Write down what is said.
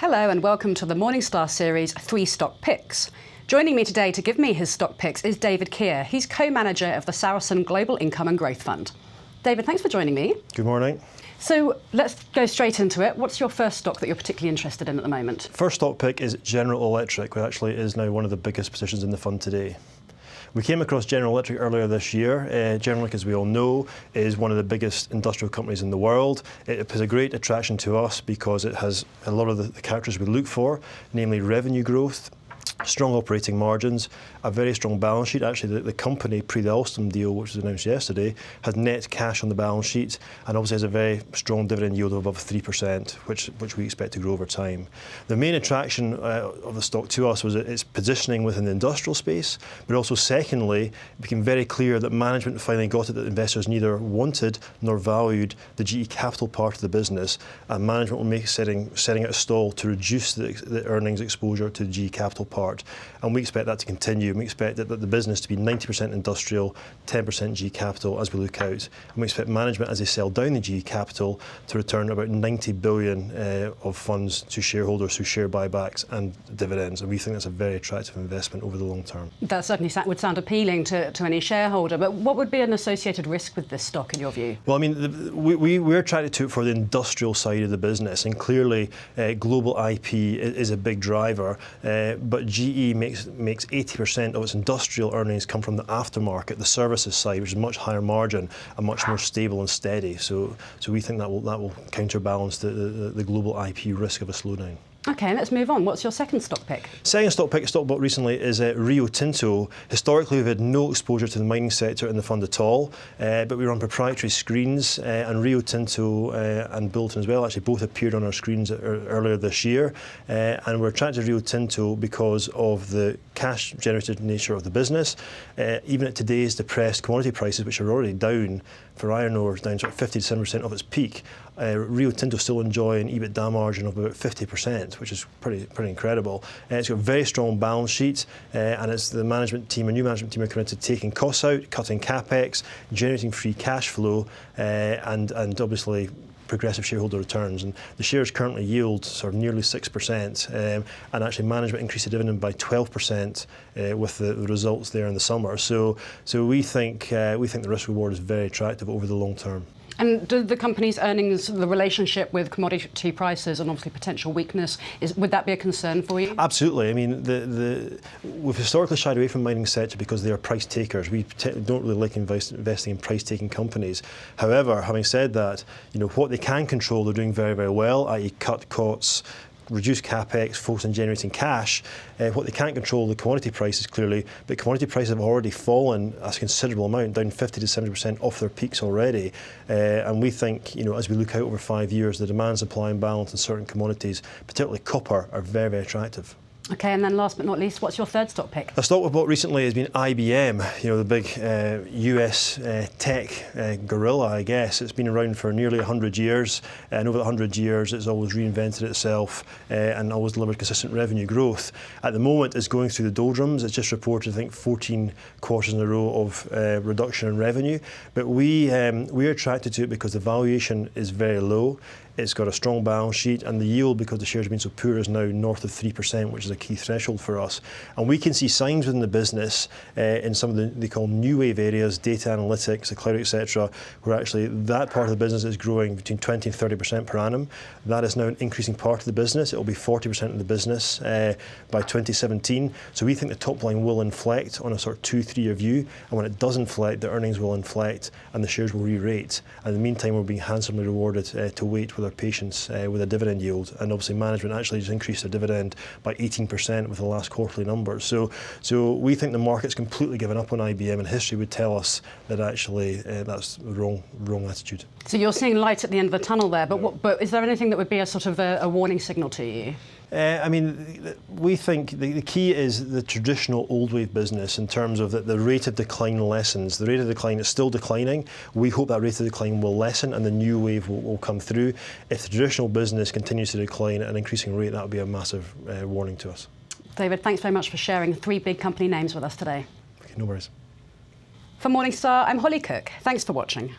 Hello and welcome to the Morningstar series 3 Stock Picks. Joining me today to give me his stock picks is David Keir. He's co-manager of the Saracen Global Income and Growth Fund. David, thanks for joining me. Good morning. So let's go straight into it. What's your first stock that you're particularly interested in at the moment? First stock pick is General Electric, which actually is now one of the biggest positions in the fund today. We came across General Electric earlier this year. General Electric, as we all know, is one of the biggest industrial companies in the world. It has a great attraction to us because it has a lot of the characters we look for, namely revenue growth, strong operating margins, a very strong balance sheet. Actually, the company, pre the Alstom deal, which was announced yesterday, has net cash on the balance sheet and obviously has a very strong dividend yield of above 3%, which we expect to grow over time. The main attraction of the stock to us was its positioning within the industrial space, but also secondly, it became very clear that management finally got it that investors neither wanted nor valued the GE Capital part of the business, and management will make setting out a stall to reduce the earnings exposure to the GE Capital part. And we expect that to continue. We expect that the business to be 90% industrial, 10% GE Capital as we look out. And we expect management, as they sell down the GE Capital, to return about 90 billion of funds to shareholders through share buybacks and dividends. And we think that's a very attractive investment over the long term. That certainly would sound appealing to any shareholder. But what would be an associated risk with this stock, in your view? Well, I mean, we're attracted to it for the industrial side of the business. And clearly, global IP is a big driver. But GE makes 80% of its industrial earnings come from the aftermarket, the services side, which is much higher margin and much more stable and steady. So we think that will counterbalance the global IP risk of a slowdown. OK, let's move on. What's your second stock pick? Second stock pick, stock bought recently, is Rio Tinto. Historically, we've had no exposure to the mining sector in the fund at all, but we run proprietary screens, and Rio Tinto and Billiton as well actually both appeared on our screens earlier this year. And we're attracted to Rio Tinto because of the cash-generated nature of the business. Even at today's depressed commodity prices, which are already down, for iron ore, down sort of 50 to 7% of its peak, Rio Tinto still enjoy an EBITDA margin of about 50%, which is pretty incredible. It's got a very strong balance sheet, and it's the management team, a new management team, are committed to taking costs out, cutting capex, generating free cash flow, and obviously progressive shareholder returns. And the shares currently yield sort of nearly 6%, and actually management increased the dividend by 12% with the results there in the summer. So we think the risk reward is very attractive over the long term. And do the company's earnings, the relationship with commodity prices and obviously potential weakness, would that be a concern for you? Absolutely. I mean, we've historically shied away from the mining sector because they are price takers. We don't really like investing in price-taking companies. However, having said that, what they can control, they're doing very, very well, i.e. cut costs, reduce capex, focus on generating cash. What they can't control, the commodity prices clearly, but commodity prices have already fallen a considerable amount, down 50 to 70% off their peaks already. And we think, as we look out over 5 years, the demand, supply and balance in certain commodities, particularly copper, are very, very attractive. OK, and then last but not least, what's your third stock pick? A stock we bought recently has been IBM, the big US tech gorilla, I guess. It's been around for nearly 100 years, and over the 100 years it's always reinvented itself and always delivered consistent revenue growth. At the moment, it's going through the doldrums. It's just reported, I think, 14 quarters in a row of reduction in revenue. But we're attracted to it because the valuation is very low. It's got a strong balance sheet, and the yield, because the shares have been so poor, is now north of 3%, which is a key threshold for us. And we can see signs within the business in some of they call new wave areas, data analytics, the cloud, etc., where actually that part of the business is growing between 20 and 30% per annum. That is now an increasing part of the business. It will be 40% of the business by 2017. So we think the top line will inflect on a sort of 2-3 year view, and when it does inflect, the earnings will inflect and the shares will re-rate. And in the meantime, we're being handsomely rewarded to wait with our patience with a dividend yield. And obviously management actually just increased their dividend by 18% with the last quarterly numbers. So we think the market's completely given up on IBM, and history would tell us that actually that's the wrong attitude. So you're seeing light at the end of the tunnel there, but is there anything that would be a sort of a warning signal to you? I mean, we think the key is the traditional old wave business in terms of that the rate of decline lessens. The rate of decline is still declining. We hope that rate of decline will lessen and the new wave will come through. If the traditional business continues to decline at an increasing rate, that would be a massive warning to us. David, thanks very much for sharing 3 big company names with us today. Okay, no worries. For Morningstar, I'm Holly Cook. Thanks for watching.